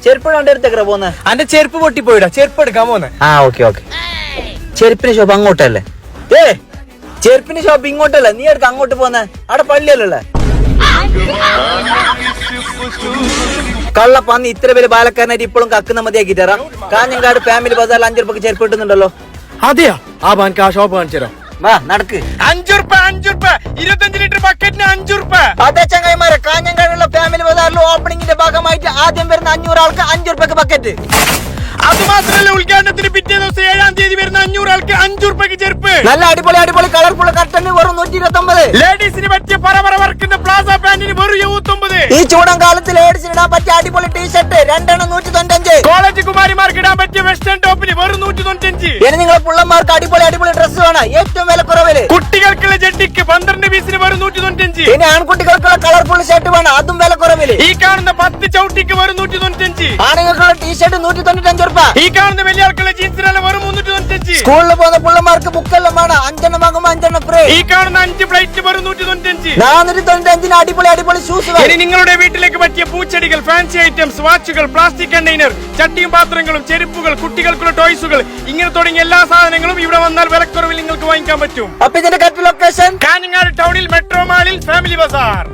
ചെരുപ്പ് എടുത്തേക്കാ പോന്നെ? അന്റെ ചെരുപ്പ് പൊട്ടിപ്പോയിടാ, ചെരുപ്പ് എടുക്കാൻ പോന്നെ. ഓക്കെ. ചെരുപ്പിന് ഷോപ്പ് അങ്ങോട്ടല്ലേ? ചെരുപ്പിന് ഷോപ്പ് ഇങ്ങോട്ടല്ലേ? നീ എടുത്ത് അങ്ങോട്ട് പോന്നെ? അവിടെ പള്ളിയല്ലേ? കള്ളപ്പന്നി ഇത്ര പേര് പാലക്കാരനായിട്ട് ഇപ്പോഴും കക്കുന്ന മതിയാക്കിട്ടാ. കാഞ്ഞങ്ങാട് ഫാമിലി ബസാറിൽ 5 രൂപക്ക് ചെരുപ്പ് കിട്ടുന്നുണ്ടല്ലോ. അതെയാ? ആ ബാൻക്ക് ആ ഷോപ്പ് കാണിച്ചു തരാം. വാ നടക്ക്. 5 രൂപ 25 ലിറ്റർ ബക്കറ്റിന് 5 രൂപ. അതെ ചങ്ങായിമാരെ, കാഞ്ഞങ്ങാടുള്ള ഫാമിലി ബസാറിൽ ഓപ്പണിംഗിന്റെ ഭാഗമായിട്ട് ആദ്യം വരുന്ന 500 ആൾക്ക് 5 രൂപക്ക് ബക്കറ്റ്. അത് മാത്രമല്ല, ഉദ്ഘാടനത്തിന് പിറ്റേ ദിവസം 7-ാം തീയതി വരുന്ന 500 ആൾക്ക് 5 രൂപക്ക് ചെരുപ്പ്. നല്ല അടിപൊളി കളർഫുൾ കർട്ടന് വെറും 129. ലേഡീസിന് പറ്റിയ പറ വർക്കുന്ന പ്ലാസ പാന്റിന് വെറും 79. ഈ ചൂടൻ കാലത്ത് ലേഡീസിന് ഇടാൻ പറ്റിയ അടിപൊളി ടീഷർട്ട് 2 195. കോളേജ് കുമാരിമാർക്ക് ഇടാൻ പറ്റിയ വെസ്റ്റേൺ ടോപ്പിന് വെറും 195. ഇനി നിങ്ങളെ പിള്ളമാർക്ക് അടിപൊളി ഡ്രസ് വേണം ഏറ്റവും വിലക്കുറവില്. കുട്ടികൾക്കുള്ള ജെട്ടിക്ക് 12 പീസിന് വെറും 195. ഇനി ആൺകുട്ടികൾക്കുള്ള കളർഫുൾ ഷർട്ട് വേണം, അതും വിലക്കുറവില്. ഈ കാണുന്ന 10 ചവിട്ടിക്ക് വെറും 195. ആണുങ്ങൾക്കുള്ള ടീഷർട്ട് 195 രൂപ. ഈ കാണുന്ന വലിയ ആൾക്കുള്ള ജീൻസിനുള്ള വെറും 395. സ്കൂളിൽ പോകുന്ന പിള്ളമാർക്ക് ബുക്കെല്ലാം വേണം, 5 വാങ്ങുമ്പോ 5 ഫ്രീ. ഈ കാണുന്ന 5 പ്ലേറ്റ് വെറും 195. 495 അടിപൊളി ഷൂസ്. ഇനി നിങ്ങളുടെ വീട്ടിലേക്ക് പറ്റിയ പൂച്ചെടികൾ, ഫാൻസി ഐറ്റംസ്, വാച്ചുകൾ, പ്ലാസ്റ്റിക് കണ്ടെയ്നർ, ചട്ടിയും പാത്രങ്ങളും, ചെരുപ്പുകൾ, കുട്ടികൾക്കുള്ള ടോയ്സുകൾ, ഇങ്ങനെ തുടങ്ങിയ എല്ലാ സാധനങ്ങളും ഇവിടെ വന്നാൽ വിലക്കുറവിൽ നിങ്ങൾക്ക് വാങ്ങിക്കാൻ പറ്റും. അപ്പൊ ഇതിന്റെ കറക്റ്റ് ലൊക്കേഷൻ കാഞ്ഞങ്ങാട് ടൗണിൽ മെട്രോ മാളിൽ ഫാമിലി ബസാർ.